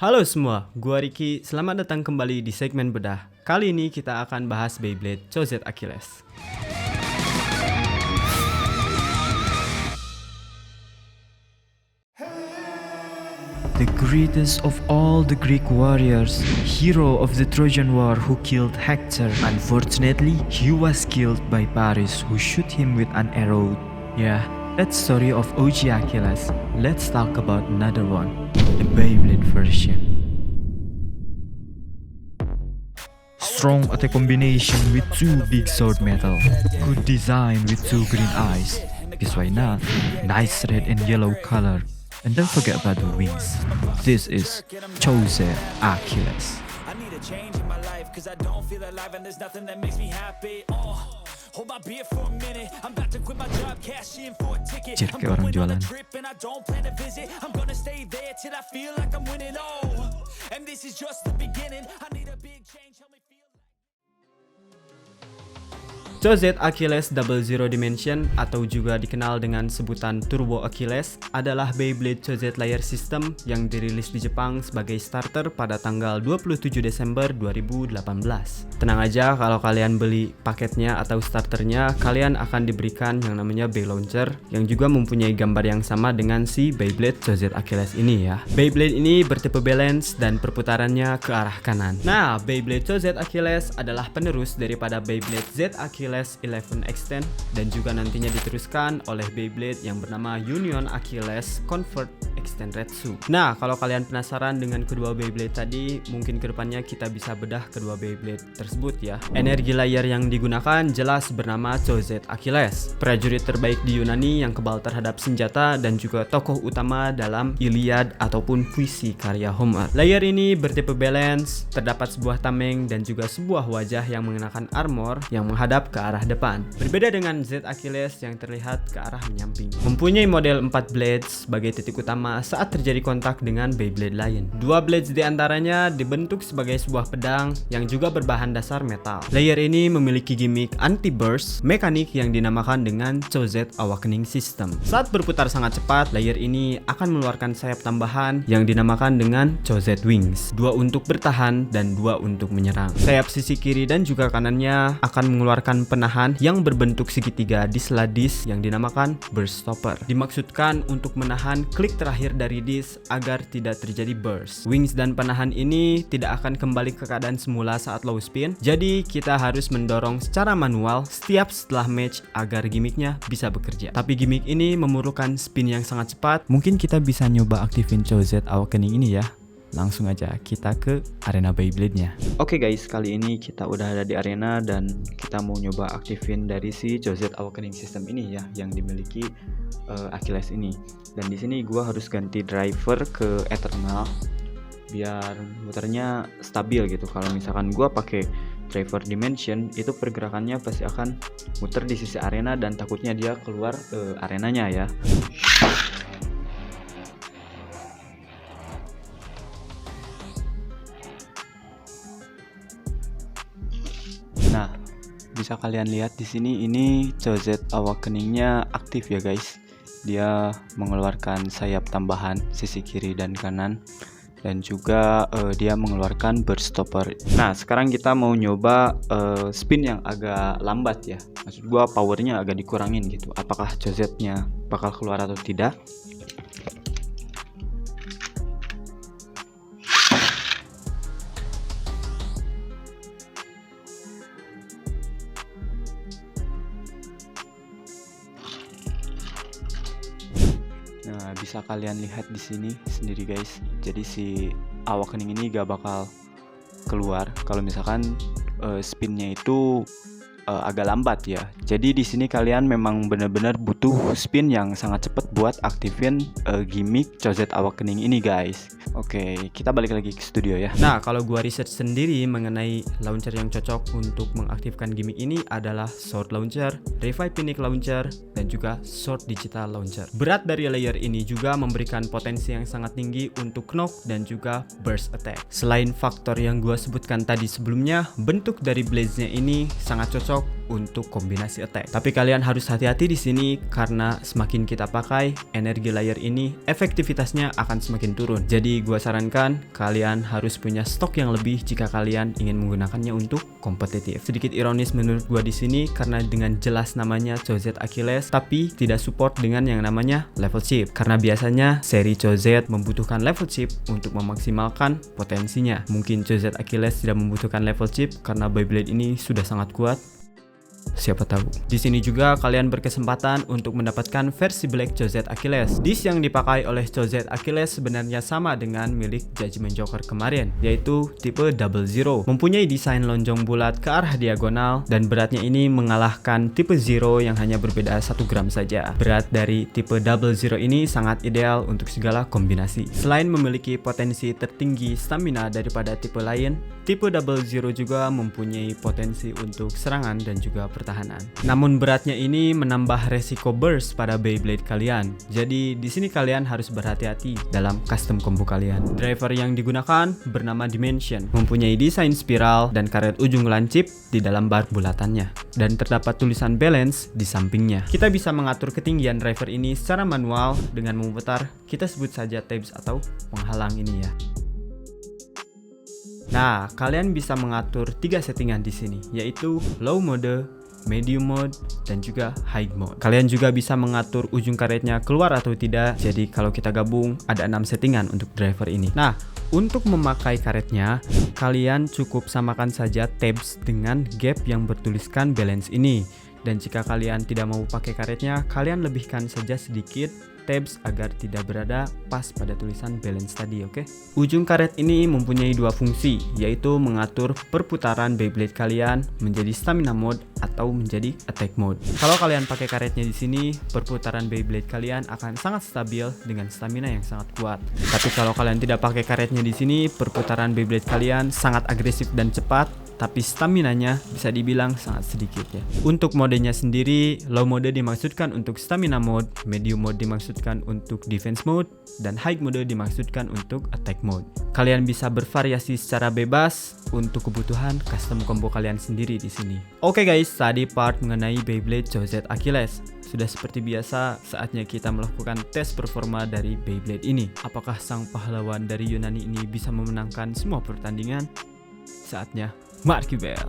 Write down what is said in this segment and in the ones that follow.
Halo semua, gua Ricky. Selamat datang kembali di segmen bedah. Kali ini kita akan bahas Beyblade Choset Achilles. The greatest of all the Greek warriors, hero of the Trojan War who killed Hector. Unfortunately, he was killed by Paris who shoot him with an arrow. Yeah, that's story of OG Achilles. Let's talk about another one, the Beyblade version. Strong attack combination with two big sword metal. Good design with two green eyes. Because why not? Nice red and yellow color. And don't forget about the wings. This is Choset Achilles. I need a change in my life cause I don't feel alive and there's nothing that makes me happy. Hold my beer for a minute. I'm about to quit my job, cash in for a ticket. Cir, I'm kayak orang going on a jualan. trip and I don't plan to visit. I'm gonna stay there till I feel like I'm winning. And this is just the beginning. I need a big change. Help me feel Choset Achilles Double Zero Dimension atau juga dikenal dengan sebutan Turbo Achilles adalah Beyblade Choset Layer System yang dirilis di Jepang sebagai starter pada tanggal 27 Desember 2018. Tenang aja, kalau kalian beli paketnya atau starternya, kalian akan diberikan yang namanya Bey Launcher yang juga mempunyai gambar yang sama dengan si Beyblade Choset Achilles ini ya. Beyblade ini bertipe balance dan perputarannya ke arah kanan. Nah, Beyblade Choset Achilles adalah penerus daripada Beyblade Z Achilles 11 Extend dan juga nantinya diteruskan oleh Beyblade yang bernama Union Achilles Convert Extend Retsu. Nah, kalau kalian penasaran dengan kedua Beyblade tadi, mungkin kedepannya kita bisa bedah kedua Beyblade tersebut ya. Energi layer yang digunakan jelas bernama Choset Achilles, prajurit terbaik di Yunani yang kebal terhadap senjata dan juga tokoh utama dalam Iliad ataupun puisi karya Homer. Layer ini bertipe balance, terdapat sebuah tameng dan juga sebuah wajah yang mengenakan armor yang menghadap ke arah depan. Berbeda dengan Z Achilles yang terlihat ke arah menyamping. Mempunyai model 4 blades sebagai titik utama saat terjadi kontak dengan Beyblade lain. Dua blades diantaranya dibentuk sebagai sebuah pedang yang juga berbahan dasar metal. Layer ini memiliki gimmick anti-burst mekanik yang dinamakan dengan Choset Awakening System. Saat berputar sangat cepat, layer ini akan mengeluarkan sayap tambahan yang dinamakan dengan Choset Wings. Dua untuk bertahan dan dua untuk menyerang. Sayap sisi kiri dan juga kanannya akan mengeluarkan penahan yang berbentuk segitiga di sela disk yang dinamakan burst stopper. Dimaksudkan untuk menahan klik terakhir dari disk agar tidak terjadi burst. Wings dan penahan ini tidak akan kembali ke keadaan semula saat low spin, jadi kita harus mendorong secara manual setiap setelah match agar gimmicknya bisa bekerja. Tapi gimmick ini memerlukan spin yang sangat cepat. Mungkin kita bisa nyoba aktifin Choset Awakening ini ya. Langsung aja kita ke arena Beyblade-nya. Oke guys, kali ini kita udah ada di arena dan kita mau nyoba aktifin dari si Choset Awakening System ini ya, yang dimiliki Achilles ini. Dan di sini gua harus ganti driver ke Eternal biar muternya stabil gitu. Kalau misalkan gua pakai driver Dimension, itu pergerakannya pasti akan muter di sisi arena dan takutnya dia keluar arenanya ya. Nah, bisa kalian lihat di sini ini Choset Awakening-nya aktif ya guys. Dia mengeluarkan sayap tambahan sisi kiri dan kanan dan juga dia mengeluarkan burst stopper. Nah, sekarang kita mau nyoba spin yang agak lambat ya. Maksud gua powernya agak dikurangin gitu. Apakah Choset-nya bakal keluar atau tidak? Nah, bisa kalian lihat di sini sendiri guys. Jadi si Awakening ini gak bakal keluar kalau misalkan spinnya itu agak lambat ya. Jadi di sini kalian memang benar-benar butuh spin yang sangat cepat buat aktifin gimmick Choset Awakening ini guys. Oke, kita balik lagi ke studio ya. Nah, kalau gua research sendiri mengenai launcher yang cocok untuk mengaktifkan gimmick ini adalah Sword Launcher, Revive Phoenix Launcher, dan juga Sword Digital Launcher. Berat dari layer ini juga memberikan potensi yang sangat tinggi untuk knock dan juga burst attack. Selain faktor yang gua sebutkan tadi sebelumnya, bentuk dari blades-nya ini sangat cocok untuk kombinasi attack. Tapi kalian harus hati-hati di sini karena semakin kita pakai energi layer ini, efektivitasnya akan semakin turun. Jadi gua sarankan kalian harus punya stok yang lebih jika kalian ingin menggunakannya untuk kompetitif. Sedikit ironis menurut gua di sini karena dengan jelas namanya Cho'Zeth Achilles tapi tidak support dengan yang namanya level chip. Karena biasanya seri Cho'Zeth membutuhkan level chip untuk memaksimalkan potensinya. Mungkin Cho'Zeth Achilles tidak membutuhkan level chip karena Beyblade ini sudah sangat kuat. Siapa tahu. Di sini juga kalian berkesempatan untuk mendapatkan versi Black Cho'Zeth Achilles. Disc yang dipakai oleh Cho'Zeth Achilles sebenarnya sama dengan milik Judgment Joker kemarin, yaitu tipe Double Zero. Mempunyai desain lonjong bulat ke arah diagonal dan beratnya ini mengalahkan tipe Zero yang hanya berbeda 1 gram saja. Berat dari tipe Double Zero ini sangat ideal untuk segala kombinasi. Selain memiliki potensi tertinggi stamina daripada tipe lain, tipe Double Zero juga mempunyai potensi untuk serangan dan juga pertahanan. Namun beratnya ini menambah resiko burst pada Beyblade kalian. Jadi di sini kalian harus berhati-hati dalam custom combo kalian. Driver yang digunakan bernama Dimension, mempunyai desain spiral dan karet ujung lancip di dalam bar bulatannya. Dan terdapat tulisan balance di sampingnya. Kita bisa mengatur ketinggian driver ini secara manual dengan memutar, kita sebut saja tabs atau penghalang ini ya. Nah, kalian bisa mengatur 3 settingan di sini, yaitu low mode, medium mode, dan juga high mode. Kalian juga bisa mengatur ujung karetnya keluar atau tidak. Jadi kalau kita gabung ada 6 settingan untuk driver ini. Nah, untuk memakai karetnya, kalian cukup samakan saja tabs dengan gap yang bertuliskan balance ini. Dan jika kalian tidak mau pakai karetnya, kalian lebihkan saja sedikit tabs agar tidak berada pas pada tulisan balance tadi, oke? Ujung karet ini mempunyai 2 fungsi, yaitu mengatur perputaran Beyblade kalian menjadi stamina mode atau menjadi attack mode. Kalau kalian pakai karetnya di sini, perputaran Beyblade kalian akan sangat stabil dengan stamina yang sangat kuat. Tapi kalau kalian tidak pakai karetnya di sini, perputaran Beyblade kalian sangat agresif dan cepat, tapi staminanya bisa dibilang sangat sedikit ya. Untuk modenya sendiri, low mode dimaksudkan untuk stamina mode, medium mode dimaksudkan untuk defense mode, dan high mode dimaksudkan untuk attack mode. Kalian bisa bervariasi secara bebas untuk kebutuhan custom combo kalian sendiri di sini. Oke guys, tadi part mengenai Beyblade Cho'Zeth Achilles. Sudah seperti biasa, saatnya kita melakukan tes performa dari Beyblade ini. Apakah sang pahlawan dari Yunani ini bisa memenangkan semua pertandingan? Saatnya Marky Bell.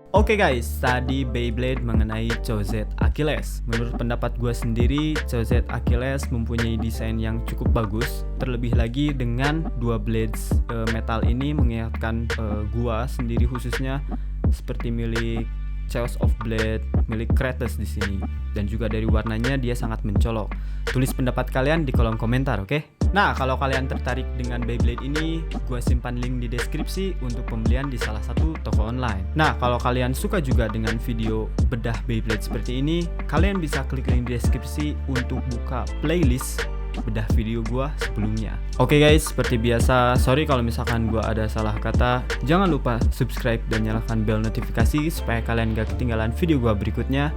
Oke guys, tadi Beyblade mengenai Choset Achilles. Menurut pendapat gue sendiri, Choset Achilles mempunyai desain yang cukup bagus. Terlebih lagi dengan dua blades metal ini mengingatkan gue sendiri khususnya seperti milik Chaos of Blade, milik Kratos di sini. Dan juga dari warnanya dia sangat mencolok. Tulis pendapat kalian di kolom komentar, oke? Nah, kalau kalian tertarik dengan Beyblade ini, gue simpan link di deskripsi untuk pembelian di salah satu toko online. Nah, kalau kalian suka juga dengan video bedah Beyblade seperti ini, kalian bisa klik link di deskripsi untuk buka playlist bedah video gue sebelumnya. Oke guys, seperti biasa, sorry kalau misalkan gue ada salah kata. Jangan lupa subscribe dan nyalakan bell notifikasi supaya kalian gak ketinggalan video gue berikutnya.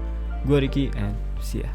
Gue Ricky and see ya.